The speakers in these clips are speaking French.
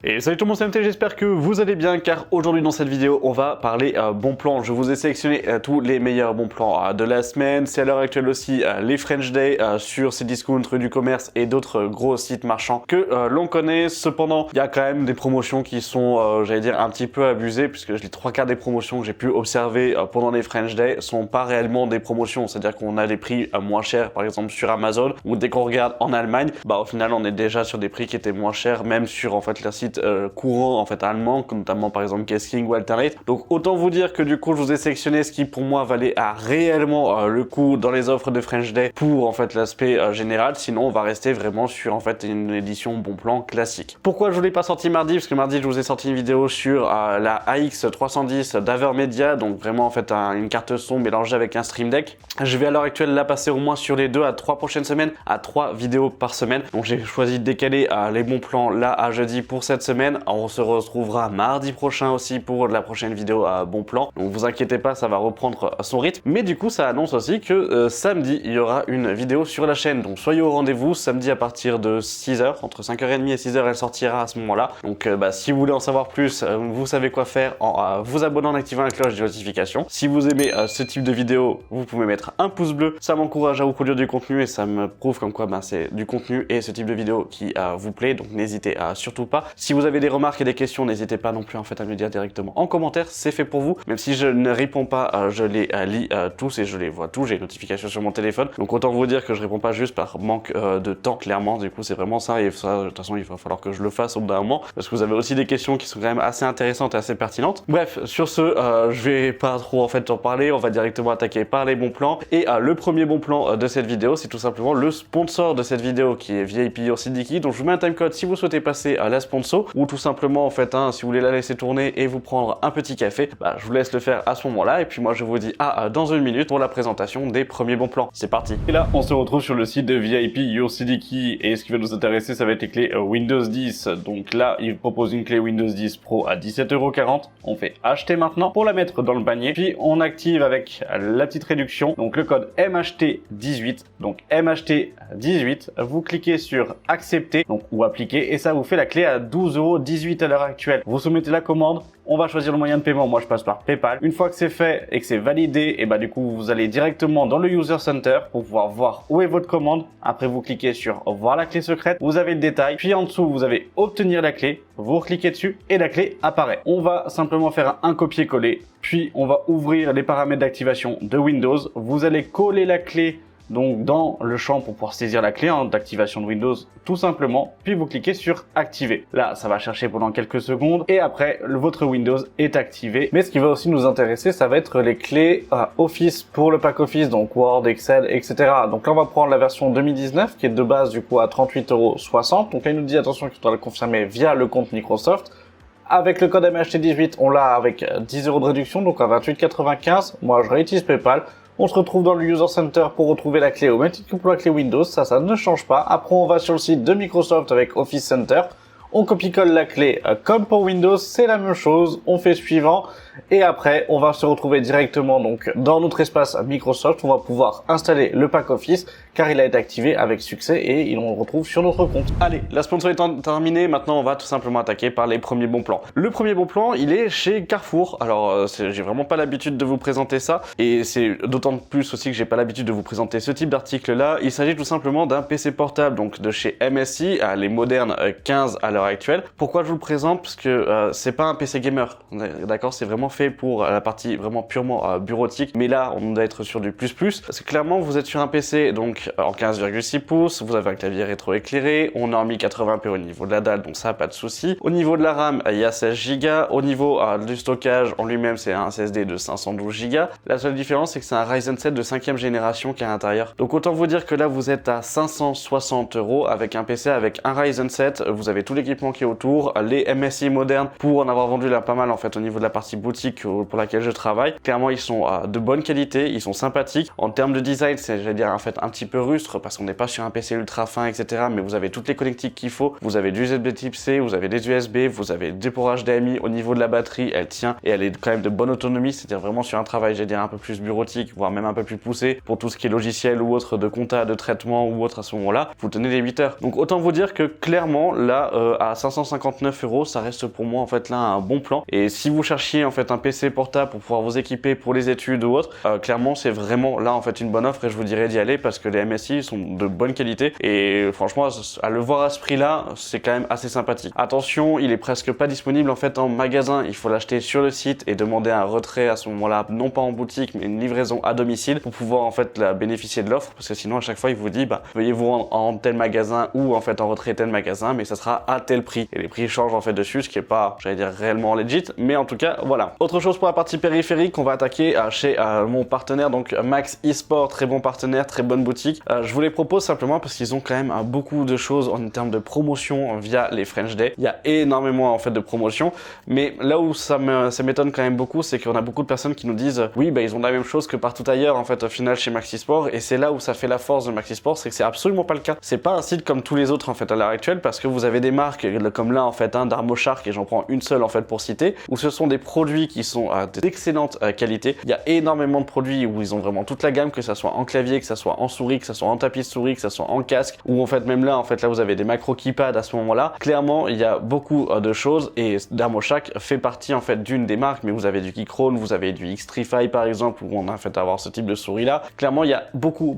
Et salut tout le monde, c'est MT, j'espère que vous allez bien car aujourd'hui dans cette vidéo on va parler bons plans. Je vous ai sélectionné tous les meilleurs bons plans de la semaine. C'est à l'heure actuelle aussi les French Day sur Cdiscount, Rue du Commerce et d'autres gros sites marchands que l'on connaît. Cependant, il y a quand même des promotions qui sont, j'allais dire, un petit peu abusées puisque les trois quarts des promotions que j'ai pu observer pendant les French Day sont pas réellement des promotions. C'est-à-dire qu'on a des prix moins chers par exemple sur Amazon ou dès qu'on regarde en Allemagne, au final on est déjà sur des prix qui étaient moins chers même sur en fait leur site courant en fait allemand, notamment par exemple Guessking ou Alternate. Donc autant vous dire que du coup je vous ai sélectionné ce qui pour moi valait réellement le coup dans les offres de French Day pour en fait l'aspect général. Sinon on va rester vraiment sur en fait une édition bon plan classique. Pourquoi je vous l'ai pas sorti mardi? Parce que mardi je vous ai sorti une vidéo sur la AX310 d'Avermedia, donc vraiment en fait une carte son mélangée avec un Stream Deck. Je vais à l'heure actuelle la passer au moins sur les 2 à 3 prochaines semaines, à 3 vidéos par semaine. Donc j'ai choisi de décaler les bons plans là à jeudi pour cette semaine. On se retrouvera mardi prochain aussi pour la prochaine vidéo à bon plan. Donc vous inquiétez pas, ça va reprendre son rythme. Mais du coup ça annonce aussi que samedi il y aura une vidéo sur la chaîne. Donc soyez au rendez-vous samedi à partir de 6h, entre 5h30 et 6h elle sortira à ce moment-là. Donc si vous voulez en savoir plus, vous savez quoi faire en vous abonnant en activant la cloche de notification. Si vous aimez ce type de vidéo, vous pouvez mettre un pouce bleu. Ça m'encourage à vous produire du contenu et ça me prouve comme quoi c'est du contenu et ce type de vidéo qui vous plaît. Donc n'hésitez surtout pas. Si vous avez des remarques et des questions, n'hésitez pas non plus en fait à me le dire directement en commentaire, c'est fait pour vous. Même si je ne réponds pas, je les lis tous et je les vois tous, j'ai une notification sur mon téléphone. Donc autant vous dire que je réponds pas juste par manque de temps, clairement. Du coup c'est vraiment ça et ça de toute façon il va falloir que je le fasse au bout d'un moment parce que vous avez aussi des questions qui sont quand même assez intéressantes et assez pertinentes. Bref, sur ce, je vais pas trop en fait en parler, on va directement attaquer par les bons plans. Et le premier bon plan de cette vidéo, c'est tout simplement le sponsor de cette vidéo qui est VIP Ursidiki. Donc je vous mets un timecode si vous souhaitez passer à la sponsor ou tout simplement en fait si vous voulez la laisser tourner et vous prendre un petit café, je vous laisse le faire à ce moment-là et puis moi je vous dis dans une minute pour la présentation des premiers bons plans. C'est parti. Et là on se retrouve sur le site de VIP Ursidiki et ce qui va nous intéresser ça va être les clés Windows 10. Donc là il propose une clé Windows 10 Pro à 17,40 €. On fait acheter maintenant pour la mettre dans le panier puis on active avec la petite réduction, donc le code MHT18. Donc MHT18, vous cliquez sur accepter donc ou appliquer et ça vous fait la clé à 12,18 € à l'heure actuelle. Vous soumettez la commande, on va choisir le moyen de paiement. Moi je passe par PayPal. Une fois que c'est fait et que c'est validé, et du coup vous allez directement dans le User Center pour pouvoir voir où est votre commande. Après vous cliquez sur voir la clé secrète, vous avez le détail, puis en dessous vous avez obtenir la clé, vous cliquez dessus et la clé apparaît. On va simplement faire un copier-coller, puis on va ouvrir les paramètres d'activation de Windows. Vous allez coller la clé donc dans le champ pour pouvoir saisir la clé d'activation de Windows tout simplement, puis vous cliquez sur activer. Là ça va chercher pendant quelques secondes et après votre Windows est activé. Mais ce qui va aussi nous intéresser ça va être les clés Office pour le pack Office, donc Word, Excel, etc. Donc là on va prendre la version 2019 qui est de base du coup à 38,60 €. Donc là il nous dit attention qu'il faudra le confirmer via le compte Microsoft. Avec le code MHT18 on l'a avec 10 € de réduction donc à 28,95 €. Moi je réutilise PayPal. On se retrouve dans le User Center pour retrouver la clé au même titre que pour la clé Windows, ça ne change pas. Après on va sur le site de Microsoft avec Office Center, on copie-colle la clé comme pour Windows, c'est la même chose, on fait suivant. Et après, on va se retrouver directement donc dans notre espace Microsoft. On va pouvoir installer le pack Office car il a été activé avec succès et on le retrouve sur notre compte. Allez, la sponsor étant terminée, maintenant on va tout simplement attaquer par les premiers bons plans. Le premier bon plan, il est chez Carrefour. Alors, j'ai vraiment pas l'habitude de vous présenter ça et c'est d'autant plus aussi que j'ai pas l'habitude de vous présenter ce type d'article-là. Il s'agit tout simplement d'un PC portable donc de chez MSI, les modernes 15 à l'heure actuelle. Pourquoi je vous le présente? Parce que c'est pas un PC gamer, d'accord? C'est vraiment fait pour la partie vraiment purement bureautique, mais là on doit être sur du plus parce que clairement vous êtes sur un PC donc en 15,6 pouces, vous avez un clavier rétro éclairé, on est en 1080p au niveau de la dalle donc ça pas de souci. Au niveau de la RAM il y a 16 Go, au niveau du stockage en lui-même c'est un SSD de 512 Go. La seule différence c'est que c'est un Ryzen 7 de 5e génération qui est à l'intérieur. Donc autant vous dire que là vous êtes à 560 € avec un PC avec un Ryzen 7, vous avez tout l'équipement qui est autour, les MSI modernes pour en avoir vendu là pas mal en fait au niveau de la partie boutique pour laquelle je travaille. Clairement ils sont de bonne qualité, ils sont sympathiques. En termes de design c'est j'allais dire en fait un petit peu rustre parce qu'on n'est pas sur un PC ultra fin etc, mais vous avez toutes les connectiques qu'il faut, vous avez du USB type C, vous avez des USB, vous avez des ports HDMI. Au niveau de la batterie elle tient et elle est quand même de bonne autonomie, c'est-à-dire vraiment sur un travail j'allais dire un peu plus bureautique voire même un peu plus poussé pour tout ce qui est logiciel ou autre de compta, de traitement ou autre à ce moment là, vous tenez les 8 heures. Donc autant vous dire que clairement là à 559 €, ça reste pour moi en fait là un bon plan. Et si vous cherchiez en fait un PC portable pour pouvoir vous équiper pour les études ou autre, clairement c'est vraiment là en fait une bonne offre et je vous dirais d'y aller parce que les MSI sont de bonne qualité et franchement à le voir à ce prix là c'est quand même assez sympathique. Attention, il est presque pas disponible en fait en magasin, il faut l'acheter sur le site et demander un retrait à ce moment là, non pas en boutique mais une livraison à domicile pour pouvoir en fait bénéficier de l'offre parce que sinon à chaque fois il vous dit bah veuillez vous rendre en tel magasin ou en fait en retrait tel magasin mais ça sera à tel prix et les prix changent en fait dessus ce qui est pas j'allais dire réellement legit mais en tout cas voilà. Autre chose pour la partie périphérique, on va attaquer chez mon partenaire donc Max eSport, très bon partenaire, très bonne boutique. Je vous les propose simplement parce qu'ils ont quand même beaucoup de choses en termes de promotion via les French Day. Il y a énormément en fait de promotions mais là où ça m'étonne quand même beaucoup c'est qu'on a beaucoup de personnes qui nous disent oui bah ils ont la même chose que partout ailleurs en fait au final chez Max eSport et c'est là où ça fait la force de Max eSport, c'est que c'est absolument pas le cas. C'est pas un site comme tous les autres en fait à l'heure actuelle parce que vous avez des marques comme là en fait d'Armo Shark et j'en prends une seule en fait pour citer où ce sont des produits qui sont d'excellente qualité. Il y a énormément de produits où ils ont vraiment toute la gamme, que ça soit en clavier, que ça soit en souris, que ça soit en tapis de souris, que ça soit en casque ou en fait même là en fait là vous avez des macro keypad à ce moment-là. Clairement il y a beaucoup de choses et Darmo Shark fait partie en fait d'une des marques mais vous avez du Keychron, vous avez du Xtrify par exemple où on a en fait avoir ce type de souris là. Clairement il y a beaucoup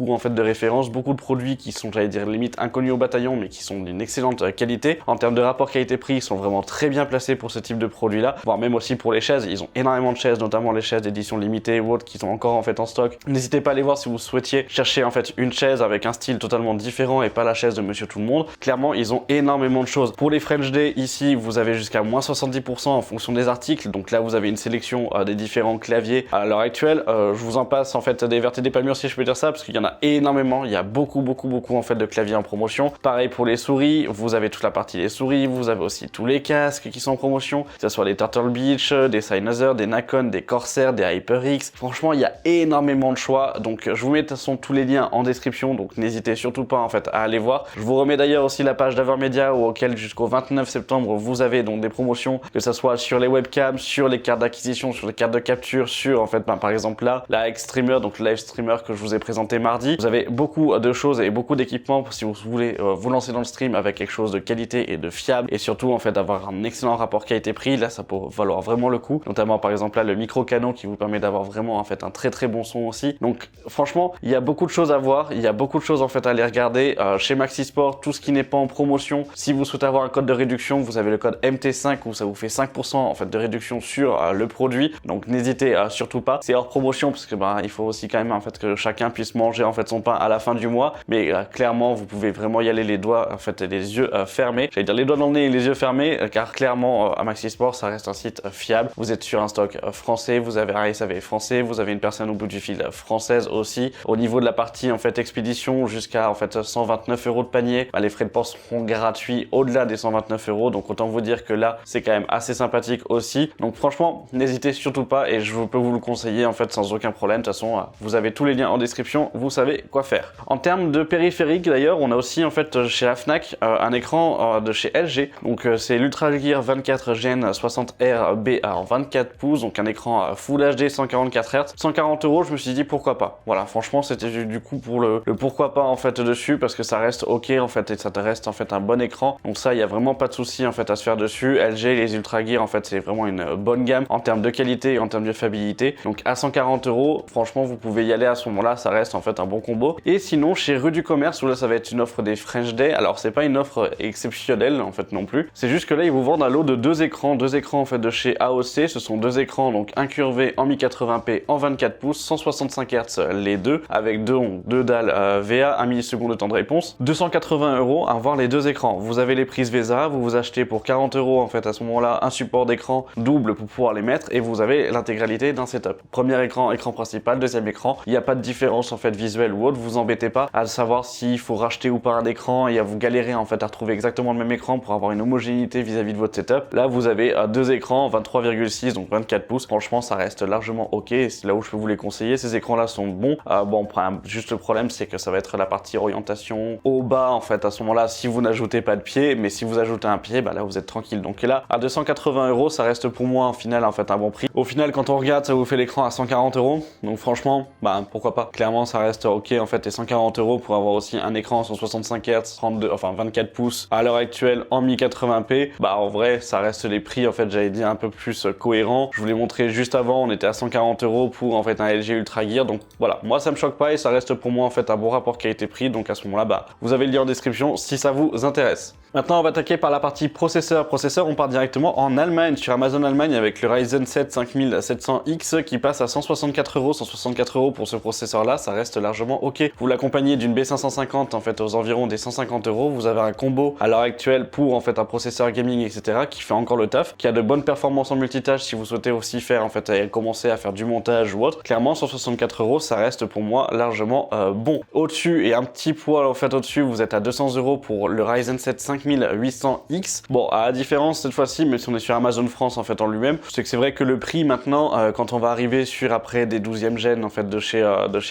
en fait de références, beaucoup de produits qui sont j'allais dire limite inconnus au bataillon mais qui sont d'une excellente qualité. En termes de rapport qualité-prix ils sont vraiment très bien placés pour ce type de produit là, voire même aussi pour les chaises, ils ont énormément de chaises, notamment les chaises d'édition limitée ou autres qui sont encore en fait en stock. N'hésitez pas à aller voir si vous souhaitiez chercher en fait une chaise avec un style totalement différent et pas la chaise de Monsieur Tout le Monde. Clairement ils ont énormément de choses. Pour les French Day ici vous avez jusqu'à moins 70% en fonction des articles, donc là vous avez une sélection des différents claviers à l'heure actuelle. Je vous en passe en fait des vertes et des pas mûres si je peux dire ça parce qu'il y en a énormément, il y a beaucoup en fait de claviers en promotion. Pareil pour les souris, vous avez toute la partie des souris, vous avez aussi tous les casques qui sont en promotion, que ce soit des Turtle Beach, des Sennheiser, des Nakon, des Corsair, des HyperX. Franchement il y a énormément de choix, donc je vous mets de toute façon tous les liens en description, donc n'hésitez surtout pas en fait à aller voir. Je vous remets d'ailleurs aussi la page d'Avermedia auquel jusqu'au 29 septembre vous avez donc des promotions, que ce soit sur les webcams, sur les cartes d'acquisition, sur les cartes de capture, sur en fait par exemple là, la X-Streamer, donc le live streamer que je vous ai présenté mardi. Vous avez beaucoup de choses et beaucoup d'équipements si vous voulez vous lancer dans le stream avec quelque chose de qualité et de fiable et surtout en fait avoir un excellent rapport qualité-prix. Là ça peut valoir vraiment le coup, notamment par exemple là le micro canon qui vous permet d'avoir vraiment en fait un très bon son aussi. Donc franchement il y a beaucoup de choses à voir, il y a beaucoup de choses en fait à aller regarder. Chez Max eSport, tout ce qui n'est pas en promotion, si vous souhaitez avoir un code de réduction, vous avez le code MT5 où ça vous fait 5% en fait de réduction sur le produit, donc n'hésitez surtout pas. C'est hors promotion parce que il faut aussi quand même en fait que chacun puisse manger en fait son pain à la fin du mois, mais clairement vous pouvez vraiment y aller les doigts en fait et les yeux fermés, j'allais dire les doigts dans le nez et les yeux fermés, car clairement à Max eSport ça reste un site fiable. Vous êtes sur un stock français, vous avez un SAV français, vous avez une personne au bout du fil française aussi. Au niveau de la partie en fait expédition jusqu'à en fait 129 € de panier, les frais de port seront gratuits au-delà des 129 €, donc autant vous dire que là c'est quand même assez sympathique aussi. Donc franchement n'hésitez surtout pas et je peux vous le conseiller en fait sans aucun problème. De toute façon vous avez tous les liens en description, vous savez quoi faire. En termes de périphérique d'ailleurs, on a aussi en fait chez la Fnac un écran de chez LG, donc c'est l'Ultra Gear 24 Gen 60R B en 24 pouces, donc un écran Full HD 144 Hz, 140 €. Je me suis dit pourquoi pas. Voilà, franchement c'était du coup pour le pourquoi pas en fait dessus parce que ça reste ok en fait et ça te reste en fait un bon écran, donc ça il y a vraiment pas de souci en fait à se faire dessus. LG les Ultra Gear en fait c'est vraiment une bonne gamme en termes de qualité et en termes de fiabilité, donc à 140 €, franchement vous pouvez y aller à ce moment là, ça reste en fait un bon combo. Et sinon chez Rue du Commerce où là ça va être une offre des French Day, alors c'est pas une offre exceptionnelle en fait non plus, c'est juste que là ils vous vendent un lot de deux écrans en fait de chez AOC. Ce sont deux écrans donc incurvés en 1080p en 24 pouces 165 Hz les deux, avec deux dalles VA 1 milliseconde de temps de réponse, 280 € à avoir les deux écrans. Vous avez les prises VESA, vous achetez pour 40 € en fait à ce moment là un support d'écran double pour pouvoir les mettre et vous avez l'intégralité d'un setup. Premier écran, écran principal, deuxième écran, il n'y a pas de différence en fait visuelle ou autre, vous embêtez pas à savoir s'il faut racheter ou pas un écran et à vous galérer en fait à retrouver exactement le même écran pour avoir une homogénéité vis-à-vis de votre setup. Là vous avez deux écrans 23,6 donc 24 pouces, franchement ça reste largement ok, c'est là où je peux vous les conseiller. Ces écrans là sont bons, bon juste le problème c'est que ça va être la partie orientation au bas en fait à ce moment là si vous n'ajoutez pas de pied, mais si vous ajoutez un pied là vous êtes tranquille. Donc là à 280 € ça reste pour moi en final en fait un bon prix. Au final quand on regarde ça vous fait l'écran à 140 €, donc franchement pourquoi pas, clairement ça reste ok en fait. Et 140 € pour avoir aussi un écran à 165 Hz 32, enfin 24 pouces à l'heure actuelle en 1080p, bah en vrai ça reste les prix en fait j'avais dit un peu plus cohérents. Je vous l'ai montré juste avant, on était à 140 € pour en fait un LG Ultra Gear, donc voilà, moi ça me choque pas et ça reste pour moi en fait un bon rapport qualité-prix, donc à ce moment là bah vous avez le lien en description si ça vous intéresse. Maintenant on va attaquer par la partie processeur. On part directement en Allemagne, sur Amazon Allemagne avec le Ryzen 7 5700X qui passe à 164 €. 164 € pour ce processeur là, ça reste largement ok. Vous l'accompagnez d'une B550 en fait aux environs des 150 €. Vous avez un combo à l'heure actuelle pour en fait un processeur gaming etc qui fait encore le taf, qui a de bonnes performances en multitâche si vous souhaitez aussi faire en fait commencer à faire du montage ou autre. Clairement 164 € ça reste pour moi largement bon. Au-dessus et un petit poil en fait au-dessus, vous êtes à 200 € pour le Ryzen 7 5800X. Bon, à la différence cette fois-ci, mais si on est sur Amazon France en fait en lui-même, c'est que c'est vrai que le prix maintenant, quand on va arriver sur après des 12e gènes en fait de chez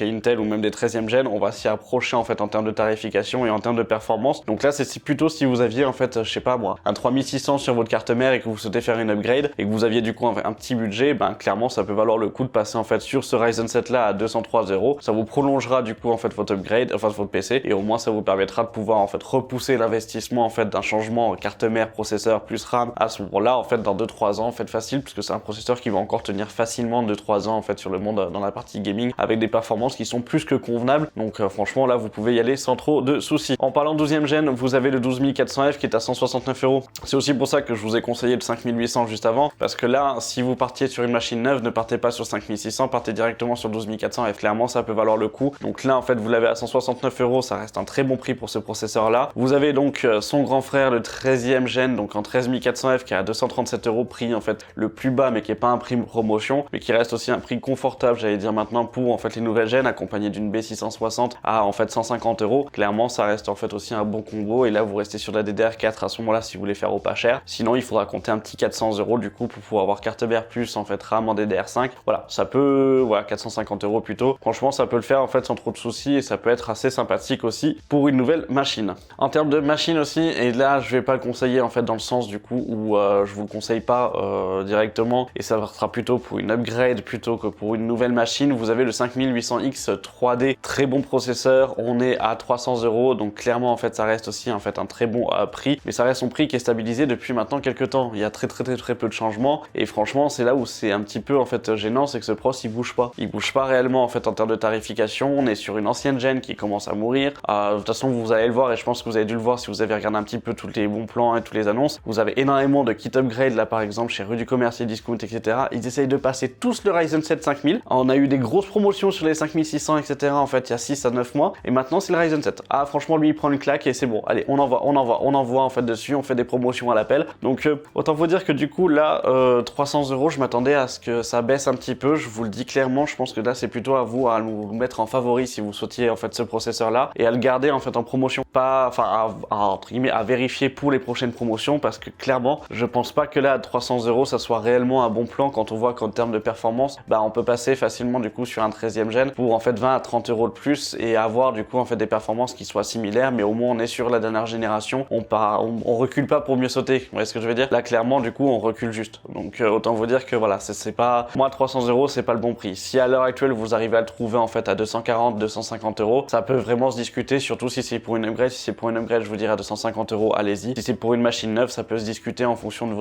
Intel ou même des 13e gènes, on va s'y approcher en fait en termes de tarification et en termes de performance. Donc là, c'est plutôt si vous aviez en fait, je sais pas moi, un 3600 sur votre carte mère et que vous souhaitez faire une upgrade et que vous aviez du coup un petit budget, ben clairement ça peut valoir le coup de passer en fait sur ce Ryzen 7 là à 203 €. Ça vous prolongera du coup en fait votre upgrade, enfin votre PC, et au moins ça vous permettra de pouvoir en fait repousser l'investissement en fait d'un changement carte mère, processeur plus RAM à ce moment-là en fait dans 2-3 ans en fait facile, puisque c'est un processeur qui va encore tenir facilement 2-3 ans en fait sur le monde dans la partie gaming avec des performances qui sont plus que convenables. Donc franchement là vous pouvez y aller sans trop de soucis. En parlant 12e gène, vous avez le 12400F qui est à 169 €. C'est aussi pour ça que je vous ai conseillé le 5800 juste avant, parce que là si vous partiez sur une machine neuve, ne partez pas sur 5600, partez directement sur 12400F. Clairement ça peut valoir le coup. Donc là en fait vous l'avez à 169 €, ça reste un très bon prix pour ce processeur là. Vous avez donc son grand frère le 13e gène, donc en 13400F qui est à 237 €, prix en fait le plus bas mais qui est pas un prix promotion, mais qui reste aussi un prix confortable j'allais dire maintenant pour en fait les nouvelles gènes, accompagné d'une B660 à en fait 150 €. Clairement ça reste en fait aussi un bon combo, et là vous restez sur la DDR4 à ce moment là si vous voulez faire au pas cher. Sinon il faudra compter un petit 400 € du coup pour pouvoir avoir carte mère plus en fait RAM en DDR5. Voilà, ça peut, voilà, 450 € plutôt. Franchement ça peut le faire en fait sans trop de soucis, et ça peut être assez sympathique aussi pour une nouvelle machine. En termes de machine aussi, et là je vais pas le conseiller en fait dans le sens du coup où je vous le conseille pas directement, et ça sera plutôt pour une upgrade plutôt que pour une nouvelle machine. Vous avez le 5800X 3D, très bon processeur, on est à 300 €, donc clairement en fait ça reste aussi en fait un très bon prix, mais ça reste son prix qui est stabilisé depuis maintenant quelques temps. Il y a très peu de changements, et franchement c'est là où c'est un petit peu en fait gênant, c'est que ce pros il bouge pas réellement en fait en termes de tarification. On est sur une ancienne gène qui commence à mourir. De toute façon vous allez le voir, et je pense que vous avez dû le voir si vous avez regardé un petit peu tous les bons plans et toutes les annonces. Vous avez énormément de kit upgrade là par exemple chez Rue du Commerce et Discount etc. Ils essayent de passer tous le Ryzen 7 5000. On a eu des grosses promotions sur les 5600 etc. en fait il y a 6 à 9 mois, et maintenant c'est le Ryzen 7. Ah franchement lui il prend une claque et c'est bon, allez on envoie en fait dessus, on fait des promotions à l'appel. Donc autant vous dire que du coup là 300 €, je m'attendais à ce que ça baisse un petit peu, je vous le dis clairement. Je pense que là c'est plutôt à vous à le mettre en favori si vous souhaitiez en fait ce processeur là, et à le garder en fait en promotion, pas enfin entre guillemets à vérifier pour les prochaines promotions, parce que clairement je pense pas que là à 300 € ça soit réellement un bon plan, quand on voit qu'en termes de performance bah on peut passer facilement du coup sur un 13e gène pour en fait 20 à 30 € de plus, et avoir du coup en fait des performances qui soient similaires, mais au moins on est sur la dernière génération, on recule pas pour mieux sauter, vous voyez ce que je veux dire. Là clairement du coup on recule juste, donc autant vous dire que voilà c'est pas, moi 300 € c'est pas le bon prix. Si à l'heure actuelle vous arrivez à le trouver en fait à 240 250 €, ça peut vraiment se discuter, surtout si c'est pour une upgrade. Si c'est pour une upgrade je vous dirais à 250 €, allez-y. Si c'est pour une machine neuve ça peut se discuter en fonction de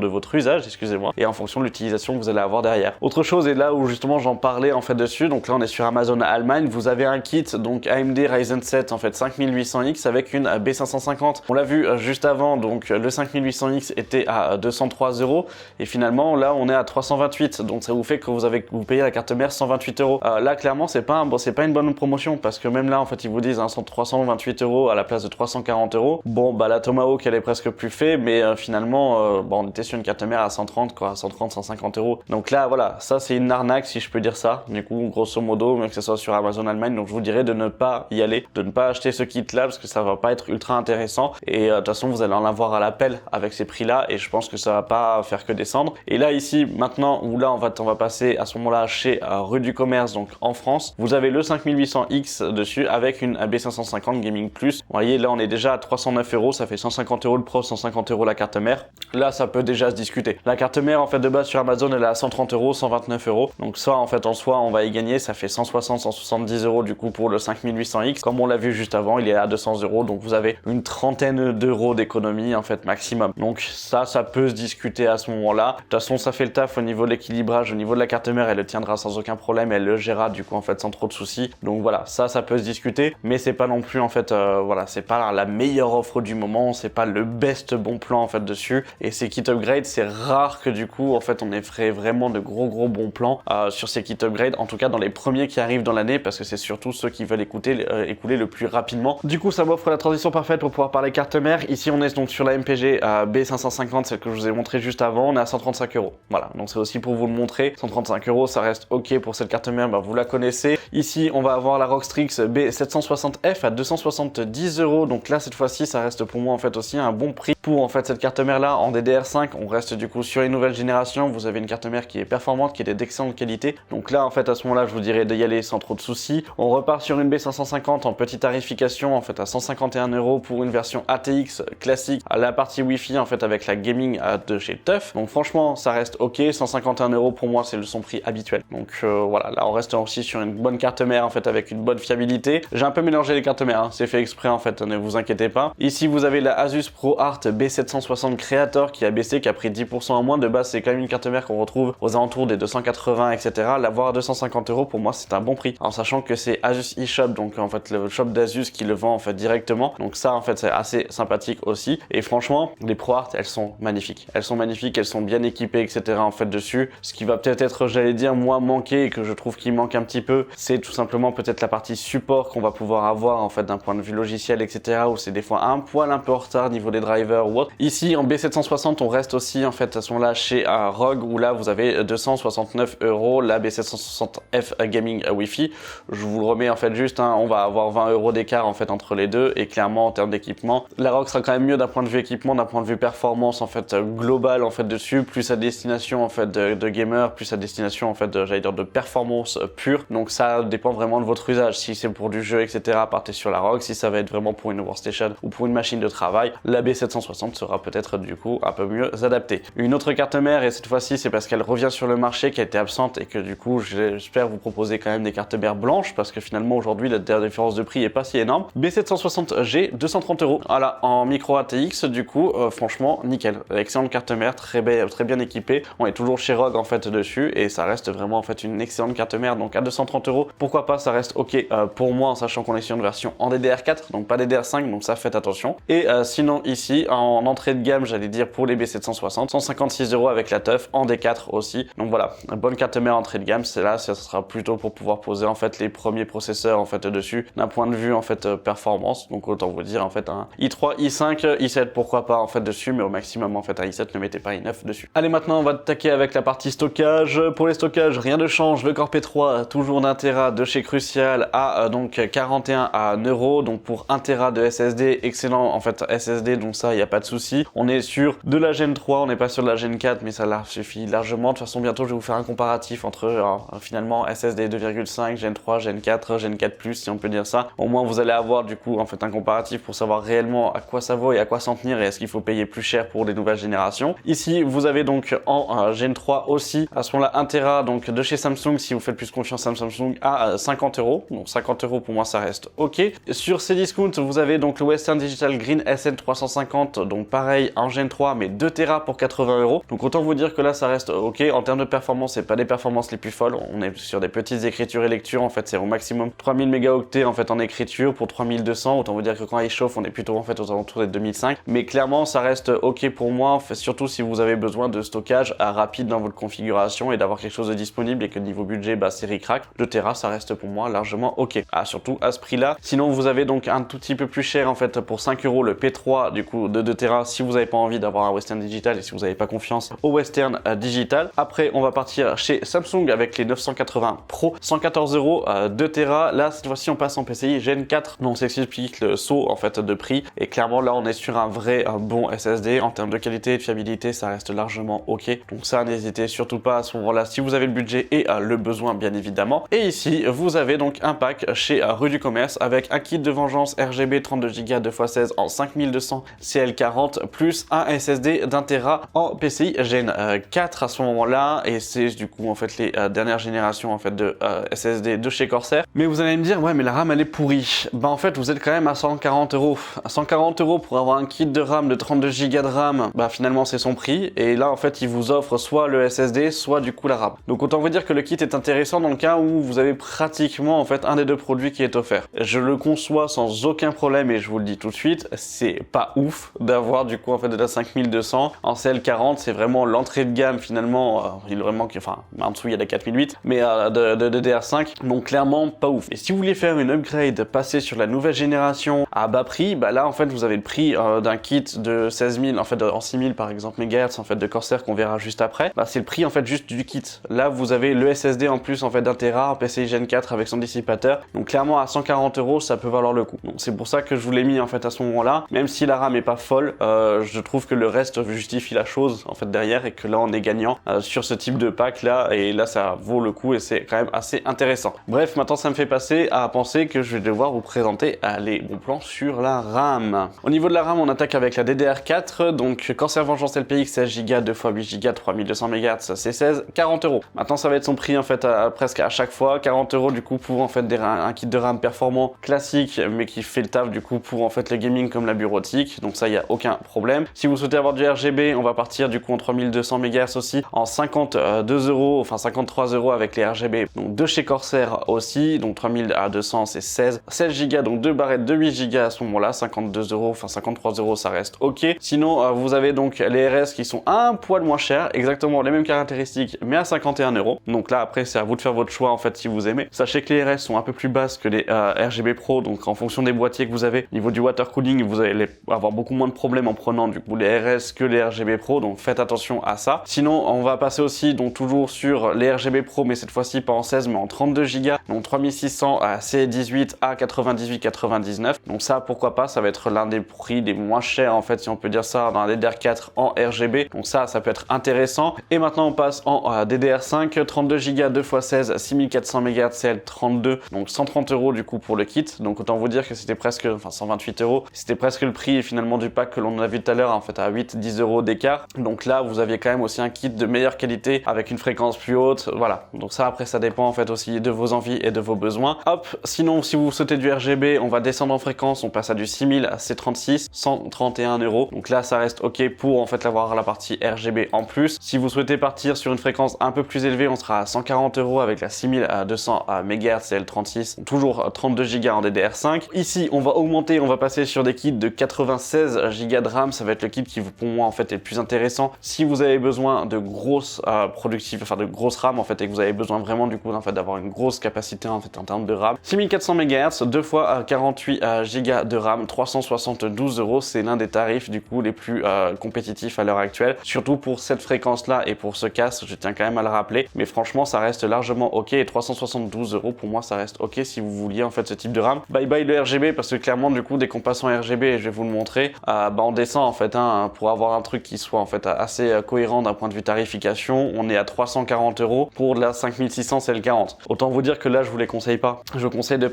votre usage, excusez-moi, et en fonction de l'utilisation que vous allez avoir derrière. Autre chose, et là où justement j'en parlais en fait dessus, donc là on est sur Amazon Allemagne, vous avez un kit donc AMD Ryzen 7 en fait 5800X avec une B550. On l'a vu juste avant, donc le 5800X était à 203 €, et finalement là on est à 328, donc ça vous fait que vous payez la carte mère 128 €. Là clairement c'est pas une bonne promotion, parce que même là en fait ils vous disent 328 € à la place de 340 €. Bon bah la Tomahawk elle est presque plus fait, mais finalement on était sur une carte mère à 130 quoi, 130 150 €. Donc là voilà, ça c'est une arnaque si je peux dire ça, du coup grosso modo, même que ce soit sur Amazon Allemagne. Donc je vous dirais de ne pas y aller, de ne pas acheter ce kit là, parce que ça va pas être ultra intéressant, et de toute façon vous allez en avoir à l'appel avec ces prix là, et je pense que ça va pas faire que descendre. Et là ici maintenant, où là on va passer à ce moment là chez Rue du Commerce, donc en France, vous avez le 5800X dessus avec une AB550 Gaming Plus. Vous voyez là on est déjà déjà à 309 euros, ça fait 150 euros le Pro, 150 euros la carte mère. Là, ça peut déjà se discuter. La carte mère, en fait, de base sur Amazon, elle est à 130 euros, 129 euros. Donc ça, en fait, en soi, on va y gagner. Ça fait 160, 170 euros du coup pour le 5800X. Comme on l'a vu juste avant, il est à 200 euros. Donc vous avez une trentaine d'euros d'économie, en fait, maximum. Donc ça peut se discuter à ce moment-là. De toute façon, ça fait le taf au niveau de l'équilibrage, au niveau de la carte mère, elle le tiendra sans aucun problème, elle le gérera du coup, en fait, sans trop de soucis. Donc voilà, ça peut se discuter, mais c'est pas non plus, en fait, voilà, c'est pas la meilleure offre du moment, c'est pas le best bon plan, en fait, dessus. Et ces kits upgrade, c'est rare que du coup, en fait, on ait vraiment de gros bons plans sur ces kits upgrade, en tout cas dans les premiers qui arrivent dans l'année, parce que c'est surtout ceux qui veulent écouler le plus rapidement. Du coup, ça m'offre la transition parfaite pour pouvoir parler carte mère. Ici, on est donc sur la MPG B550, celle que je vous ai montré juste avant, on est à 135 euros. Voilà, donc c'est aussi pour vous le montrer. 135 euros, ça reste ok pour cette carte mère, bah, vous la connaissez. Ici, on va avoir la Rockstrix B760F à 270 euros. Donc là, cette fois-ci, ça reste pour moi en fait aussi un bon prix pour en fait cette carte mère là en DDR5. On reste du coup sur une nouvelle génération. Vous avez une carte mère qui est performante, qui est d'excellente qualité. Donc là, en fait, à ce moment-là, je vous dirais d'y aller sans trop de soucis. On repart sur une B550 en petite tarification, en fait, à 151 euros pour une version ATX classique, à la partie Wi-Fi, en fait, avec la gaming de chez TUF. Donc franchement, ça reste ok. 151 euros pour moi, c'est son prix habituel. Donc voilà, là, on reste aussi sur une bonne carte mère, en fait, avec une bonne fiabilité. J'ai un peu mélangé les cartes mères, hein. C'est fait exprès, en fait, ne vous inquiétez pas. Ici, vous avez la Asus ProArt B760 Creator qui a baissé, qui a pris 10% en moins. De base, c'est quand même une carte mère qu'on retrouve aux alentours des 280, etc. L'avoir à 250 euros, pour moi, c'est un bon prix. En sachant que c'est Asus eShop, donc en fait, le shop d'Asus qui le vend en fait directement. Donc ça, en fait, c'est assez sympathique aussi. Et franchement, les ProArt, elles sont magnifiques. Elles sont magnifiques, elles sont bien équipées, etc. en fait dessus. Ce qui va peut-être être, j'allais dire, moi, manquer et que je trouve qu'il manque un petit peu, c'est tout simplement peut-être la partie support qu'on va pouvoir avoir en fait d'un point de vue logiciel, etc. où c'est des fois un poil un peu en retard niveau des drivers ou autre. Ici, en B760, on reste aussi en fait à ce moment-là chez ROG où là, vous avez 269 euros la B760F Gaming Wi-Fi. Je vous le remets en fait juste, hein, on va avoir 20 euros d'écart en fait entre les deux et clairement en termes d'équipement, la ROG sera quand même mieux d'un point de vue équipement, d'un point de vue performance en fait global en fait dessus, plus à destination en fait de gamer, plus à destination en fait j'allais dire de performance pure. Donc ça dépend vraiment de votre usage. Si c'est pour du jeu, etc., partez sur la ROG. Si ça va être vraiment pour une workstation ou pour une machine de travail, la B760 sera peut-être du coup un peu mieux adaptée. Une autre carte mère, et cette fois-ci c'est parce qu'elle revient sur le marché, qui a été absente et que du coup j'espère vous proposer quand même des cartes mères blanches parce que finalement aujourd'hui la différence de prix est pas si énorme. B760G 230 euros. Voilà, en micro ATX du coup franchement nickel, excellente carte mère, très bien équipée. On est toujours chez ROG en fait dessus et ça reste vraiment en fait une excellente carte mère. Donc à 230 euros, pourquoi pas, ça reste ok pour moi en sachant qu'on est sur une version en DDR4 donc pas DDR5, donc ça faites attention. Et sinon ici en entrée de gamme, j'allais dire pour les B760, 156 euros avec la TUF en D4 aussi. Donc voilà, une bonne carte mère entrée de gamme, c'est là, ça sera plutôt pour pouvoir poser en fait les premiers processeurs en fait dessus d'un point de vue en fait performance. Donc autant vous dire en fait un i3, i5, i7 pourquoi pas en fait dessus, mais au maximum en fait un i7, ne mettez pas i9 dessus. Allez, maintenant on va attaquer avec la partie stockage. Pour les stockages, rien ne change, le Core P3 toujours d'1 Tera de chez Crucial à donc 41 €, donc pour 1 Tera de SSD, excellent en fait SSD, donc ça il n'y a pas de souci. On est sur de la Gen 3, on n'est pas sur de la Gen 4, mais ça suffit largement. De toute façon, bientôt je vais vous faire un comparatif entre finalement SSD 2,5, Gen 3, Gen 4, Gen 4+, si on peut dire ça. Au moins vous allez avoir du coup en fait un comparatif pour savoir réellement à quoi ça vaut et à quoi s'en tenir et est-ce qu'il faut payer plus cher pour les nouvelles générations. Ici vous avez donc en Gen 3 aussi à ce moment-là 1 Tera donc de chez Samsung, si vous faites plus confiance à Samsung, à 50 €. Donc 50 € pour moi ça reste ok. Sur ces discounts vous avez donc le Western Digital Green SN350, donc pareil en Gen 3 mais 2 Tera pour 80 €. Donc autant vous dire que là ça reste ok. En termes de performance, c'est pas des performances les plus folles, on est sur des petites écritures et lectures, en fait c'est au maximum 3000 mégaoctets en fait en écriture pour 3200. Autant vous dire que quand il chauffe on est plutôt en fait aux alentours des 2005, mais clairement ça reste ok pour moi, en fait, surtout si vous avez besoin de stockage rapide dans votre configuration et d'avoir quelque chose de disponible et que niveau budget c'est ric-rac. 2 Tera ça reste pour moi largement ok, surtout à ce prix là. Sinon vous avez donc un tout petit peu plus cher en fait pour 5 € le P3 du coup de 2 Tera si vous n'avez pas envie d'avoir un Western Digital et si vous n'avez pas confiance au Western Digital. Après on va partir chez Samsung avec les 980 Pro, 114 €, 2 Tera. Là cette fois-ci on passe en PCI Gen 4, donc ça explique le saut en fait de prix et clairement là on est sur un vrai bon SSD en termes de qualité et de fiabilité, ça reste largement ok. Donc ça n'hésitez surtout pas à ce moment-là si vous avez le budget et le besoin bien évidemment. Et ici vous avez donc un pack chez Rue du Commerce avec un kit de vengeance RGB 32 Go 2x16 en 5200 CL40 plus un SSD d'1 Tera en PCI Gen 4 à ce moment-là, et c'est du coup en fait les dernières générations en fait de SSD de chez Corsair. Mais vous allez me dire ouais mais la RAM elle est pourrie. Bah en fait vous êtes quand même à 140 €. À 140 € pour avoir un kit de RAM de 32 Go de RAM, bah finalement c'est son prix, et là en fait il vous offre soit le SSD soit du coup la RAM. Donc autant vous dire que le kit est intéressant dans le cas où vous avez pratiquement en fait un des deux produits qui est offert. Je le conçois sans aucun problème et je vous le dis tout de suite, c'est pas ouf d'avoir du coup en fait de la 5200 en CL40, c'est vraiment l'entrée de gamme finalement, il vraiment enfin en dessous il y a la 4008 mais de DDR5, donc clairement pas ouf. Et si vous voulez faire une upgrade, passer sur la nouvelle génération à bas prix, bah là en fait vous avez le prix d'un kit de 16 000 en fait en 6000 par exemple MHz en fait de Corsair qu'on verra juste après, bah c'est le prix en fait juste du kit. Là vous avez le SSD en plus en fait d'1 Tera en PCI Gen 4 avec son dissipateur, donc clairement à 140 € ça peut valoir le coup. Donc c'est pour ça que je vous l'ai mis en fait à ce moment-là, même si la RAM est pas folle, je trouve que le reste justifie la chose en fait derrière, et que là on est gagnant sur ce type de pack là, et là ça vaut le coup et c'est quand même assez intéressant. Bref, maintenant ça me fait passer à penser que je vais devoir vous présenter les bons plans sur la RAM. Au niveau de la RAM, on attaque avec la DDR4, donc Corsair Vengeance LPX 16 Go 2x8 Go 3200 MHz C16, 40 €. Maintenant ça va être son prix en fait presque à chaque fois, 40 € du coup pour en fait un kit de RAM performant classique mais qui fait le taf du coup pour en fait le gaming comme la bureautique, donc ça il y a aucun problème. Si vous souhaitez avoir du RGB, on va partir du coup en 3200 MHz aussi en 52 €, enfin 53 € avec les RGB donc de chez Corsair aussi, donc 3200 c'est 16 Go, donc 2 barrettes de 8 Go à ce moment-là, 52 €, enfin 53 € ça reste ok. Sinon vous avez donc les RS qui sont un poil moins chers, exactement les mêmes caractéristiques mais à 51 €. Donc là après c'est à vous de faire votre choix en fait si vous aimez. Sachez que les RS sont un peu plus basses que les RGB Pro, donc en fonction des boîtiers que vous avez, au niveau du water cooling vous allez avoir beaucoup moins de problèmes en prenant du coup les RS que les RGB Pro, donc faites attention à ça. Sinon on va passer aussi donc toujours sur les RGB Pro, mais cette fois-ci pas en 16 mais en 32 Go, donc 3600 à C18 à 98,99. Donc ça pourquoi pas, ça va être l'un des prix les moins chers en fait si on peut dire ça dans la DDR4 en RGB, donc ça peut être intéressant. Et maintenant on passe en DDR5, 32 Go 2x16 6400 MHz CL32, donc 130 € du coup pour le kit, donc autant vous dire que c'était presque, enfin 128 €, c'était presque le prix finalement du pack que l'on a vu tout à l'heure en fait à 8-10 € d'écart. Donc là vous aviez quand même aussi un kit de meilleure qualité avec une fréquence plus haute, voilà. Donc ça après ça dépend en fait aussi de vos envies et de vos besoins. Hop, sinon si vous souhaitez du RGB, on va descendre en fréquence, on passe à du 6000 à C36, 131 €. Donc là ça reste ok pour en fait avoir la partie RGB en plus. Si vous souhaitez partir sur une fréquence un peu plus élevée, on sera à 140 € avec la 6200 MHz CL36, toujours 32 Go en DDR5. Ici on va augmenter, on va passer sur des kits de 96 Go de RAM, ça va être le kit qui pour moi en fait est le plus intéressant si vous avez besoin de grosses de grosses RAM en fait, et que vous avez besoin vraiment du coup en fait d'avoir une grosse capacité en fait en termes de RAM. 6400 MHz, 2 fois 48 Go de RAM, 372 €, c'est l'un des tarifs du coup les plus compétitifs à l'heure actuelle, surtout pour cette fréquence là et pour ce casque, je tiens quand même à le rappeler, mais franchement ça reste largement ok, et 372 € pour moi ça reste ok si vous vouliez en fait ce type de RAM. Bye bye le RGB, parce que clairement du coup dès qu'on passe en RGB, et je vais vous le montrer, on descend en fait pour avoir un truc qui soit en fait assez cohérent d'un point de vue tarification, on est à 340 € pour de la 5600 CL40. Autant vous dire que là je vous les conseille pas, je vous conseille de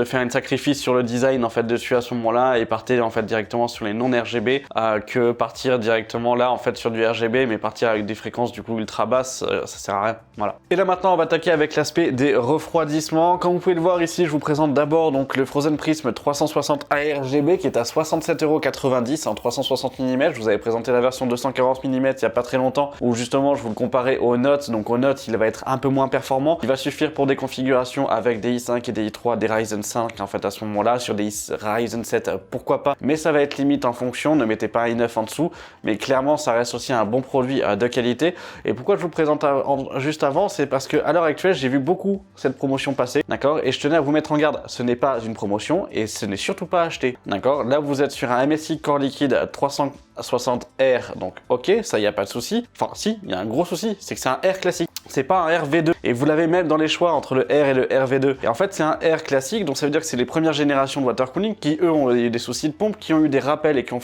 faire un sacrifice sur le design en fait dessus à ce moment-là, et partir en fait directement sur les non RGB que partir directement là en fait sur du RGB mais partir avec des fréquences du coup ultra basses, ça sert à rien, voilà. Et là maintenant on va attaquer avec l'aspect des refroidissements. Comme vous pouvez le voir ici, je vous présente d'abord donc le Frozen Prism 360 ARGB qui est à 67,90 € en 360 mm. Je vous avais présenté la version 240 mm il y a pas très longtemps, où justement je vous le comparais au Note. Donc au Note il va être un peu moins performant, il va suffire pour des configurations avec des i5 et des i3, des Ryzen 5 en fait à ce moment-là. Sur des Ryzen 7 pourquoi pas, mais ça va être limite en fonction, ne mettez pas un i9 en dessous, mais clairement ça reste aussi un bon produit de qualité. Et pourquoi je vous le présente juste avant, c'est parce que à l'heure actuelle j'ai vu beaucoup cette promotion passer, d'accord, et je tenais à vous mettre en garde, ce n'est pas une promotion et ce n'est surtout pas acheté, d'accord. Là vous êtes sur un MSI Core Liquide 60R, donc ok, ça y a pas de souci. Enfin si, il y a un gros souci, c'est que c'est un R classique, c'est pas un RV2. Et vous l'avez même dans les choix entre le R et le RV2. Et en fait c'est un R classique, donc ça veut dire que c'est les premières générations de water cooling qui eux ont eu des soucis de pompe, qui ont eu des rappels et qui ont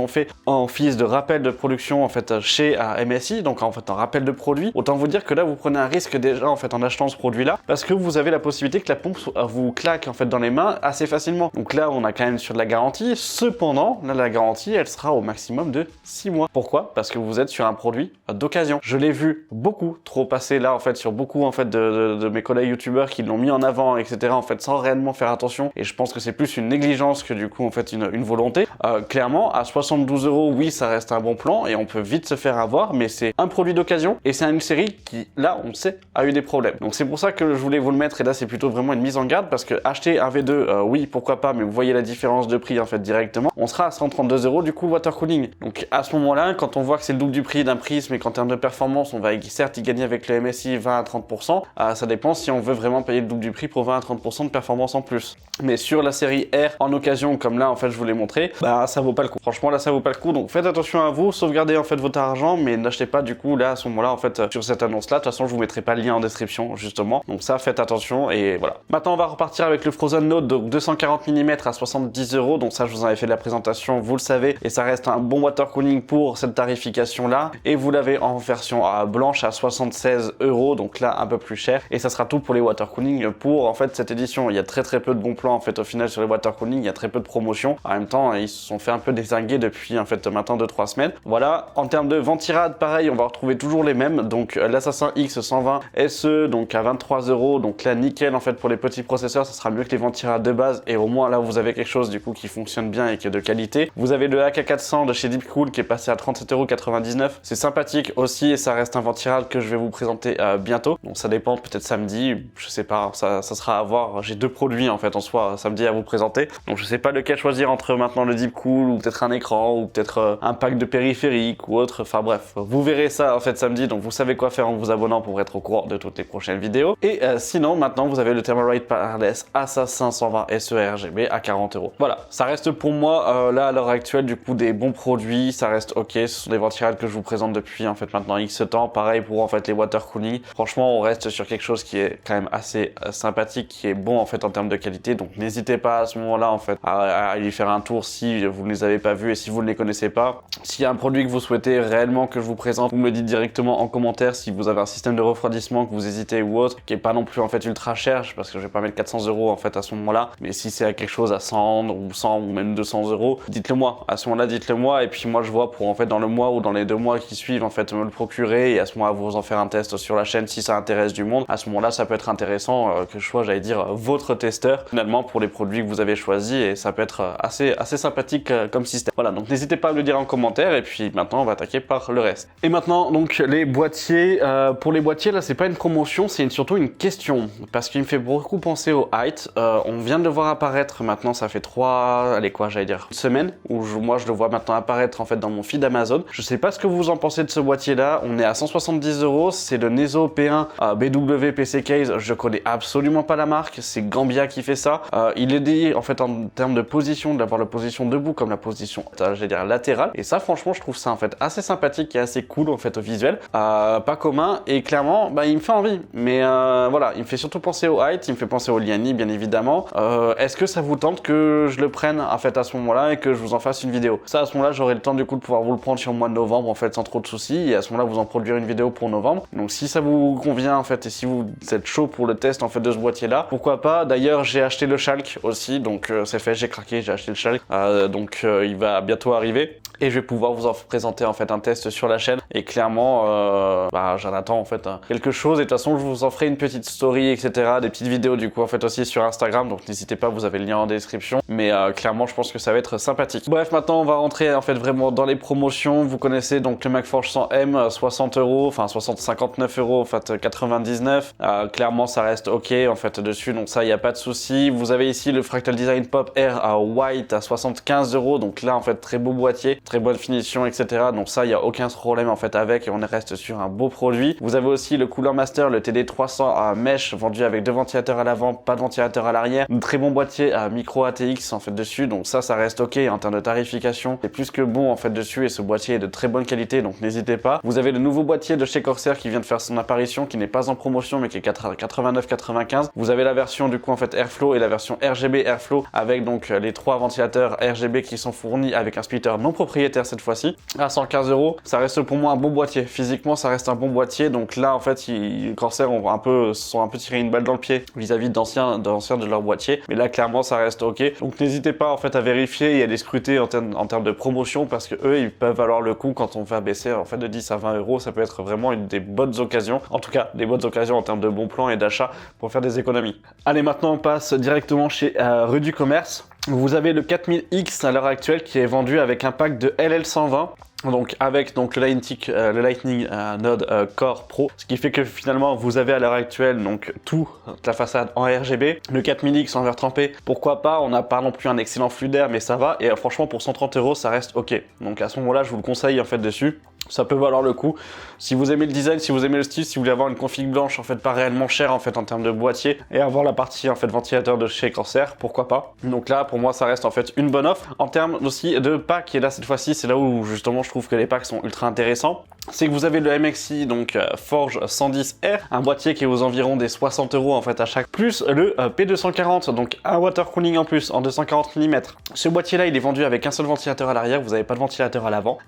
fait en fils de rappel de production en fait chez MSI, donc en fait un rappel de produit. Autant vous dire que là vous prenez un risque déjà en fait en achetant ce produit là, parce que vous avez la possibilité que la pompe vous claque en fait dans les mains assez facilement. Donc là on a quand même sur de la garantie, cependant là la garantie elle sera au maximum de 6 mois. Pourquoi? Parce que vous êtes sur un produit d'occasion. Je l'ai vu beaucoup trop passer là en fait sur beaucoup en fait de mes collègues youtubeurs qui l'ont mis en avant etc en fait sans réellement faire attention, et je pense que c'est plus une négligence que du coup en fait une volonté. Clairement à 72 €, oui ça reste un bon plan et on peut vite se faire avoir, mais c'est un produit d'occasion et c'est une série qui là on sait a eu des problèmes. Donc c'est pour ça que je voulais vous le mettre, et là c'est plutôt vraiment une mise en garde, parce que acheter un V2 oui pourquoi pas, mais vous voyez la différence de prix en fait directement, on sera à 132 € du coup le water cooling. Donc à ce moment là quand on voit que c'est le double du prix d'un prisme et qu'en termes de performance on va certes y gagner avec le MSI 20 à 30%, ça dépend si on veut vraiment payer le double du prix pour 20 à 30% de performance en plus. Mais sur la série R en occasion comme là en fait je vous l'ai montré, bah ça vaut pas le coup. Franchement là ça vaut pas le coup, donc faites attention à vous, sauvegardez en fait votre argent, mais n'achetez pas du coup là à ce moment là en fait sur cette annonce là. De toute façon je vous mettrai pas le lien en description justement, donc ça faites attention. Et voilà, maintenant on va repartir avec le Frozen Note, donc 240 mm à 70 €, donc ça je vous en avais fait de la présentation, vous le savez, et ça reste un bon water cooling pour cette tarification là, et vous l'avez en version blanche à 76 €, donc là un peu plus cher, et ça sera tout pour les water cooling pour en fait cette édition. Il y a très peu de bons plans en fait au final sur les water cooling, il y a très peu de promotions. En même temps ils se sont fait un peu dézinguer depuis en fait maintenant 2-3 semaines. Voilà, en termes de ventirad pareil on va retrouver toujours les mêmes, donc l'Assassin X120 SE donc à 23 €, donc là nickel en fait pour les petits processeurs, ça sera mieux que les ventirad de base, et au moins là vous avez quelque chose du coup qui fonctionne bien et qui est de qualité. Vous avez le AK400 de chez Deepcool qui est passé à 37,99 €, c'est sympathique aussi, et ça reste un ventirad que je vais vous présenter bientôt, donc ça dépend, peut-être samedi, je sais pas, ça sera à voir. J'ai deux produits en fait en soi samedi à vous présenter, donc je sais pas lequel choisir entre maintenant le Deepcool ou peut-être un écran ou peut-être un pack de périphériques ou autre, enfin bref, vous verrez ça en fait samedi, donc vous savez quoi faire en vous abonnant pour être au courant de toutes les prochaines vidéos. Et sinon maintenant vous avez le Thermalright Wireless Assassin 120 SE RGB à 40 €. Voilà, ça reste pour moi là à l'heure actuelle du coup des bons produits, ça reste ok, ce sont des ventirades que je vous présente depuis en fait maintenant X temps. Pareil pour en fait les water cooling, franchement on reste sur quelque chose qui est quand même assez sympathique, qui est bon en fait en termes de qualité, donc n'hésitez pas à ce moment là en fait à y faire un tour si vous ne les avez pas vus et si vous ne les connaissez pas. S'il y a un produit que vous souhaitez réellement que je vous présente, vous me le dites directement en commentaire. Si vous avez un système de refroidissement que vous hésitez ou autre, qui est pas non plus en fait ultra cher, parce que je vais pas mettre 400 € en fait à ce moment là, mais si c'est quelque chose à 100 ou même 200 €, dites-le moi, à ce moment là dites-le moi, et puis moi je vois pour en fait dans le mois ou dans les 2 mois qui suivent en fait me le procurer, et à ce moment là vous en faire un test sur la chaîne si ça intéresse du monde. À ce moment là ça peut être intéressant que je sois, j'allais dire, votre testeur finalement pour les produits que vous avez choisis, et ça peut être assez sympathique comme système. Voilà, donc n'hésitez pas à me le dire en commentaire, et puis maintenant on va attaquer par le reste. Et maintenant donc les boîtiers, pour les boîtiers là c'est pas une promotion, c'est surtout une question, parce qu'il me fait beaucoup penser au Height. On vient de le voir apparaître maintenant, ça fait une semaine où moi je le vois maintenant apparaître en fait dans mon feed Amazon. Je sais pas ce que vous en pensez de ce boîtier là, on est à 170 €, c'est le Neso P1 BW PC Case, je connais absolument pas la marque, c'est Gambia qui fait ça. Il est dit en fait en termes de position, d'avoir la position debout comme la position j'allais dire latérale, et ça franchement je trouve ça en fait assez sympathique et assez cool en fait au visuel, pas commun, et clairement bah il me fait envie, mais voilà, il me fait surtout penser au Height, il me fait penser au Liani bien évidemment. Est-ce que ça vous tente que je le prenne en fait à ce moment là et que je vous en fasse une vidéo? Ça à ce moment là j'aurai le temps du coup de pouvoir vous le prendre sur le mois de novembre en fait sans trop de soucis, et à ce moment là vous en produire une vidéo pour novembre. Donc si ça vous convient en fait et si vous êtes chaud pour le test en fait de ce boîtier là, pourquoi pas. D'ailleurs j'ai acheté le Schalke aussi, donc c'est fait, j'ai craqué, j'ai acheté le Schalke, donc il va bientôt arriver et je vais pouvoir vous en présenter en fait un test sur la chaîne, et clairement j'en attends en fait quelque chose, et de toute façon je vous en ferai une petite story etc, des petites vidéos du coup en fait aussi sur Instagram, donc n'hésitez pas, vous avez le lien en description, mais clairement je pense que ça va être sympathique. Bref, maintenant on va rentrer en fait vraiment dans les promotions. Vous connaissez donc le MagForge 100M, 60 €, enfin 59 € en fait 99, clairement ça reste ok en fait dessus, donc ça il n'y a pas de souci. Vous avez ici le Fractal Design Pop Air à White à 75 €, donc là en fait très beau boîtier, très bonne finition, etc. Donc ça, il n'y a aucun problème en fait avec, et on reste sur un beau produit. Vous avez aussi le Cooler Master, le TD300 à mesh, vendu avec 2 ventilateurs à l'avant, pas de ventilateur à l'arrière, un très bon boîtier à micro ATX en fait dessus, donc ça reste ok en termes de tarification, c'est plus que bon en fait dessus, et ce boîtier est de très bonne qualité, donc n'hésitez pas. Vous avez le nouveau boîtier de chez Corsair qui vient de faire son apparition, qui n'est pas en promotion mais qui est 89,95. Vous avez la version du coup en fait Airflow et la version RGB Airflow avec donc les 3 ventilateurs RGB qui sont fournis avec un splitter non propriétaire cette fois-ci à 115 €. Ça reste pour moi un bon boîtier, physiquement ça reste un bon boîtier, donc là en fait Corsair sont un peu tiré une balle dans le pied vis-à-vis d'anciens de leur boîtier, mais là clairement ça reste ok, donc n'hésitez pas en fait à vérifier et à les scruter en termes de promotion, parce que eux ils peuvent valoir le coup quand on va baisser en fait de 10 à 20 €. Ça peut être vraiment une des bonnes occasions, en tout cas des bonnes occasions en termes de bons plans et d'achat pour faire des économies. Allez, maintenant on passe directement chez Rue du Commerce. Vous avez le 4000X à l'heure actuelle qui est vendu avec un pack de LL120. Donc avec le Lightning Node Core Pro, ce qui fait que finalement vous avez à l'heure actuelle donc toute la façade en RGB, le 4000X en verre trempé, pourquoi pas, on n'a pas non plus un excellent flux d'air mais ça va, et franchement pour 130 € ça reste ok, donc à ce moment là je vous le conseille en fait dessus. Ça peut valoir le coup. Si vous aimez le design, si vous aimez le style, si vous voulez avoir une config blanche en fait pas réellement chère en fait en termes de boîtier, et avoir la partie en fait ventilateur de chez Corsair, pourquoi pas. Donc là pour moi ça reste en fait une bonne offre. En termes aussi de pack, et là cette fois-ci c'est là où justement je trouve que les packs sont ultra intéressants, c'est que vous avez le MXI donc Forge 110R, un boîtier qui est aux environs des 60 € en fait à chaque, plus le P240, donc un water cooling en plus en 240 mm. Ce boîtier là il est vendu avec un seul ventilateur à l'arrière, vous n'avez pas de ventilateur à l'avant.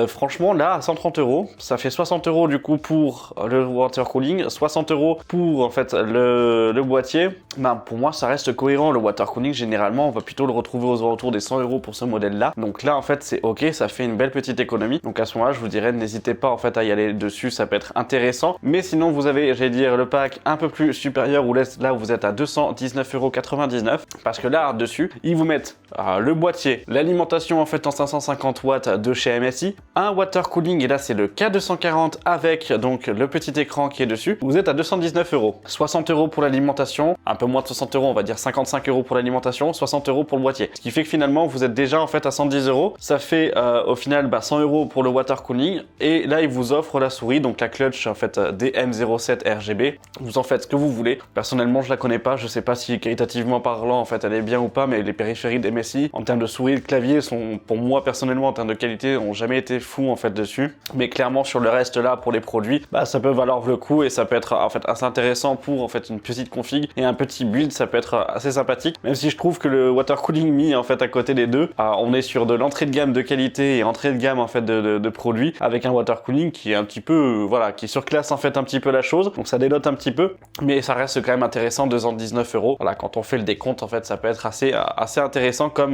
Franchement là à 130 €, ça fait 60 € du coup pour le water cooling, 60 € pour en fait le boîtier. Ben, pour moi ça reste cohérent. Le water cooling généralement on va plutôt le retrouver aux alentours des 100 € pour ce modèle là, donc là en fait c'est ok, ça fait une belle petite économie. Donc à ce moment là je vous dirais n'hésitez pas en fait à y aller dessus, ça peut être intéressant. Mais sinon vous avez, j'allais dire, le pack un peu plus supérieur où là vous êtes à 219,99 €, parce que là dessus ils vous mettent le boîtier, l'alimentation en fait en 550 watts de chez MSI, un water cooling, et là c'est le K240 avec donc le petit écran qui est dessus. Vous êtes à 219 €, 60 € pour l'alimentation, un peu moins de 60 €, on va dire 55 € pour l'alimentation, 60 € pour le boîtier, ce qui fait que finalement vous êtes déjà en fait à 110 €. Ça fait au final 100 € pour le water cooling, et là il vous offre la souris, donc la clutch en fait DM07 RGB. Vous en faites ce que vous voulez. Personnellement je la connais pas, je sais pas si qualitativement parlant en fait elle est bien ou pas, mais les périphéries d'MSI en termes de souris et de clavier sont, pour moi personnellement en termes de qualité, ont jamais été fous en fait dessus. Mais clairement sur le reste là pour les produits, ça peut valoir le coup, et ça peut être en fait assez intéressant pour en fait une petite config et un petit build, ça peut être assez sympathique. Même si je trouve que le water cooling mis en fait à côté des deux, on est sur de l'entrée de gamme de qualité et entrée de gamme en fait de produits, avec un water cooling qui est un petit peu qui surclasse en fait un petit peu la chose, donc ça dénote un petit peu, mais ça reste quand même intéressant. 219 €, voilà, quand on fait le décompte en fait ça peut être assez intéressant comme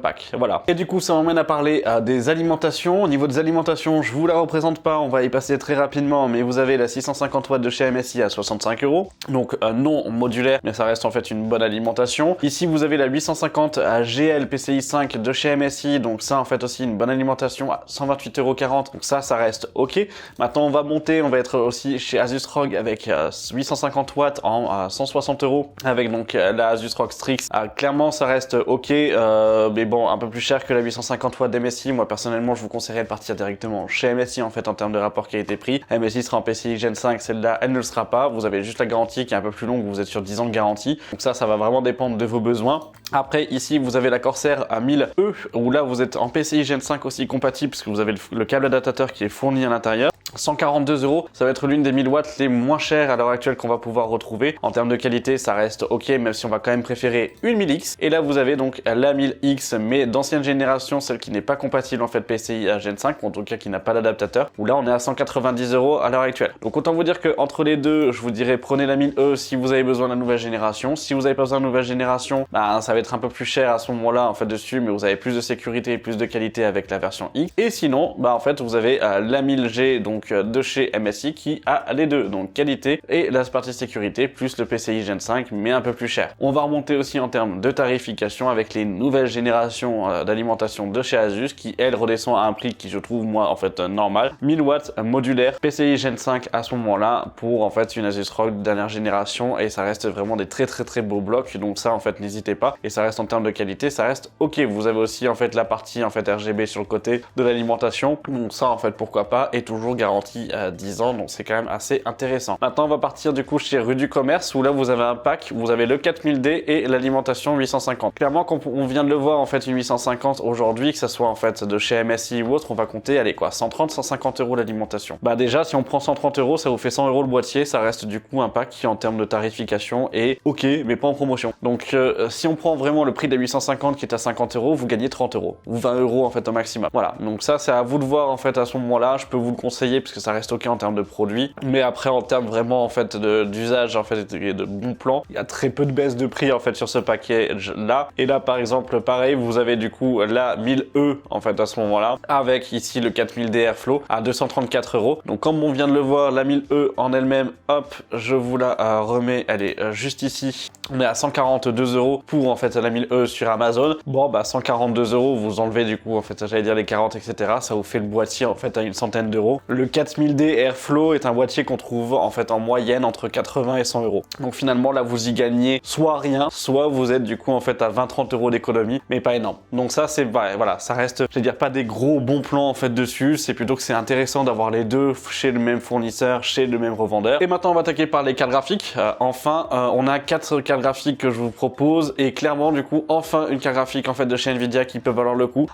pack, voilà. Et du coup ça m'emmène à parler des alimentations. Au niveau des alimentations, je vous la représente pas, on va y passer très rapidement, mais vous avez la 650 watts de chez MSI à 65 €, donc non modulaire, mais ça reste en fait une bonne alimentation. Ici vous avez la 850 GL PCI 5 de chez MSI, donc ça en fait aussi une bonne alimentation à 128,40 €, donc ça reste ok. Maintenant on va monter, on va être aussi chez Asus ROG avec 850 watts en 160 €, avec donc la Asus ROG Strix. Clairement ça reste ok, mais bon, un peu plus cher que la 850 watts d'MSI. Moi personnellement je vous conseillerais de partir directement chez MSI en fait en termes de rapport qualité-prix. MSI sera en PCI Gen 5, celle-là elle ne le sera pas. Vous avez juste la garantie qui est un peu plus longue, vous êtes sur 10 ans de garantie, donc ça va vraiment dépendre de vos besoins. Après ici vous avez la Corsair à 1000E, où là vous êtes en PCI Gen 5 aussi compatible, parce que vous avez le câble adaptateur qui est fourni à l'intérieur. 142 €, ça va être l'une des 1000 watts les moins chères à l'heure actuelle qu'on va pouvoir retrouver. En termes de qualité, ça reste ok, même si on va quand même préférer une 1000X. Et là, vous avez donc la 1000X, mais d'ancienne génération, celle qui n'est pas compatible en fait PCI Gen 5, ou en tout cas qui n'a pas d'adaptateur, où là on est à 190 € à l'heure actuelle. Donc autant vous dire que entre les deux, je vous dirais prenez la 1000E si vous avez besoin de la nouvelle génération. Si vous n'avez pas besoin de la nouvelle génération, ça va être un peu plus cher à ce moment-là en fait dessus, mais vous avez plus de sécurité et plus de qualité avec la version X. Et sinon, en fait, vous avez la 1000G, donc donc de chez MSI qui a les deux, donc qualité et la partie sécurité plus le PCI Gen 5 mais un peu plus cher. On va remonter aussi en termes de tarification avec les nouvelles générations d'alimentation de chez Asus qui elle redescend à un prix qui je trouve moi en fait normal, 1000 watts modulaire, PCI Gen 5 à ce moment-là pour en fait une Asus ROG dernière génération et ça reste vraiment des très beaux blocs, donc ça en fait n'hésitez pas et ça reste en termes de qualité, ça reste ok. Vous avez aussi en fait la partie en fait RGB sur le côté de l'alimentation, donc ça en fait pourquoi pas, et toujours garantie à 10 ans, donc c'est quand même assez intéressant. Maintenant on va partir du coup chez Rue du Commerce où là vous avez un pack, vous avez le 4000D et l'alimentation 850. Clairement quand on vient de le voir en fait une 850 aujourd'hui, que ça soit en fait de chez MSI ou autre, on va compter allez quoi 130-150 euros l'alimentation. Bah déjà si on prend 130 euros ça vous fait 100 euros le boîtier, ça reste du coup un pack qui en termes de tarification est ok mais pas en promotion. Donc si on prend vraiment le prix de la 850 qui est à 50 euros, vous gagnez 30 euros ou 20 euros en fait au maximum. Voilà, donc ça c'est à vous de voir en fait à ce moment-là. Je peux vous le conseiller parce que ça reste ok en termes de produits, mais après en termes vraiment en fait d'usage en fait et de bon plan, il y a très peu de baisse de prix en fait sur ce package là. Et là par exemple pareil, vous avez du coup la 1000E en fait à ce moment-là avec ici le 4000D Airflow à 234 euros. Donc comme on vient de le voir, la 1000E en elle-même, hop, je vous la remets, elle est juste ici. On est à 142 euros pour en fait la 1000E sur Amazon. Bon bah 142 euros, vous enlevez du coup en fait j'allais dire les 40 etc. Ça vous fait le boîtier en fait à une centaine d'euros. Le 4000D Airflow est un boîtier qu'on trouve en fait en moyenne entre 80 et 100 euros. Donc finalement là vous y gagnez soit rien, soit vous êtes du coup en fait à 20-30 euros d'économie, mais pas énorme. Donc ça c'est voilà, ça reste, je vais dire pas des gros bons plans en fait dessus, c'est plutôt que c'est intéressant d'avoir les deux chez le même fournisseur, chez le même revendeur. Et maintenant on va attaquer par les cartes graphiques. Enfin on a 4 cartes graphiques que je vous propose et clairement du coup enfin une carte graphique en fait de chez Nvidia qui peut valoir le coup.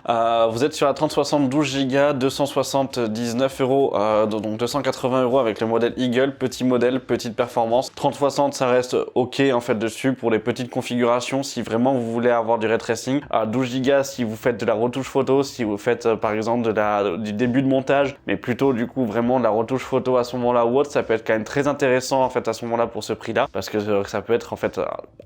Vous êtes sur la 3060 12Go, 279 euros, donc 280 euros avec le modèle Eagle, petit modèle, petite performance. 3060 ça reste ok en fait dessus pour les petites configurations si vraiment vous voulez avoir du ray tracing. 12Go si vous faites de la retouche photo, si vous faites par exemple du début de montage, mais plutôt du coup vraiment de la retouche photo à ce moment-là ou autre, ça peut être quand même très intéressant en fait à ce moment-là pour ce prix-là parce que ça peut être en fait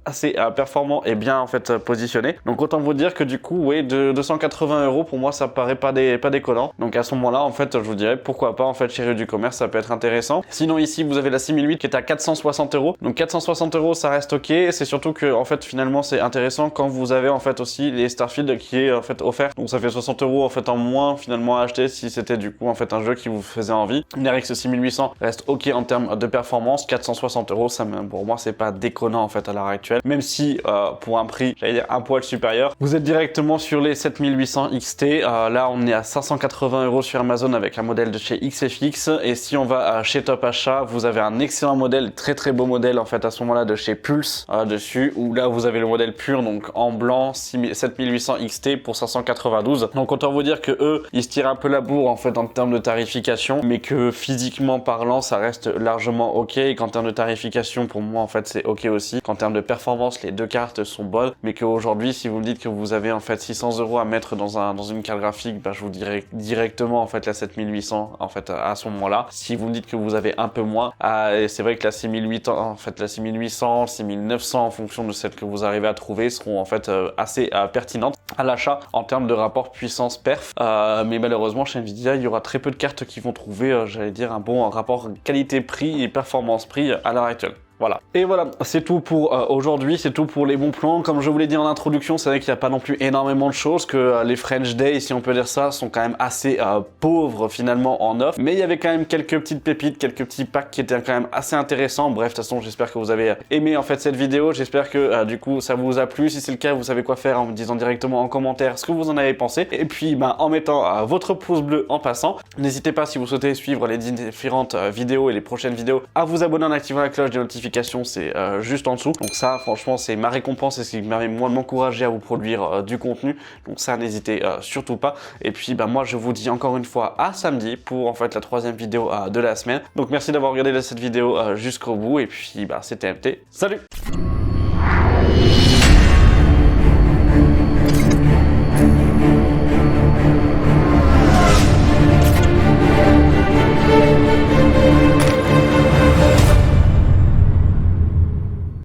assez performant et bien en fait positionné. Donc autant vous dire que du coup oui, de 280 euros pour moi ça paraît pas déconnant. Donc à ce moment-là en fait je vous dirais pourquoi pas en fait chez Rue du Commerce, ça peut être intéressant. Sinon ici vous avez la 6008 qui est à 460 euros. Donc 460 euros ça reste ok. C'est surtout que en fait finalement c'est intéressant quand vous avez en fait aussi les Starfield qui est en fait offert. Donc ça fait 60 euros en fait en moins finalement à acheter si c'était du coup en fait un jeu qui vous faisait envie. Une RX 6800 reste ok en termes de performance. 460 euros ça pour moi c'est pas déconnant en fait à l'heure actuelle. Même si pour un prix j'allais dire un poil supérieur, vous êtes directement sur les 7800 XT. Là on est à 580 euros sur Amazon avec un modèle de chez XFX. Et si on va chez Top Achat, vous avez un excellent modèle, très beau modèle en fait à ce moment-là de chez Pulse dessus, où là vous avez le modèle pur donc en blanc 7800 XT pour 592. Donc autant vous dire que eux ils se tirent un peu la bourre en fait en termes de tarification, mais que physiquement parlant ça reste largement ok, et qu'en termes de tarification pour moi en fait c'est ok aussi, qu'en termes de performance les deux cartes sont bonnes, mais qu'aujourd'hui si vous me dites que vous avez en fait 600 euros à mettre dans une carte graphique, bah, je vous dirais directement en fait la 7800 en fait à ce moment-là. Si vous me dites que vous avez un peu moins, c'est vrai que la 6800 en fait la 6800, 6900 en fonction de celle que vous arrivez à trouver seront en fait assez pertinentes à l'achat en termes de rapport puissance perf, mais malheureusement chez Nvidia il y aura très peu de cartes qui vont trouver j'allais dire un bon rapport qualité-prix et performance-prix à l'heure actuelle. Voilà. Et voilà, c'est tout pour aujourd'hui, c'est tout pour les bons plans. Comme je vous l'ai dit en introduction, c'est vrai qu'il n'y a pas non plus énormément de choses, que les French Day, si on peut dire ça, sont quand même assez pauvres finalement en offre. Mais il y avait quand même quelques petites pépites, quelques petits packs qui étaient quand même assez intéressants. Bref, de toute façon, j'espère que vous avez aimé en fait cette vidéo. J'espère que du coup, ça vous a plu. Si c'est le cas, vous savez quoi faire en me disant directement en commentaire ce que vous en avez pensé. Et puis, en mettant votre pouce bleu en passant. N'hésitez pas, si vous souhaitez suivre les différentes vidéos et les prochaines vidéos, à vous abonner en activant la cloche des notifications. C'est juste en dessous, donc ça franchement c'est ma récompense et ce qui m'avait moi de m'encourager à vous produire du contenu, donc ça n'hésitez surtout pas. Et puis moi je vous dis encore une fois à samedi pour en fait la 3e vidéo de la semaine. Donc merci d'avoir regardé cette vidéo jusqu'au bout, et puis c'était MT, salut.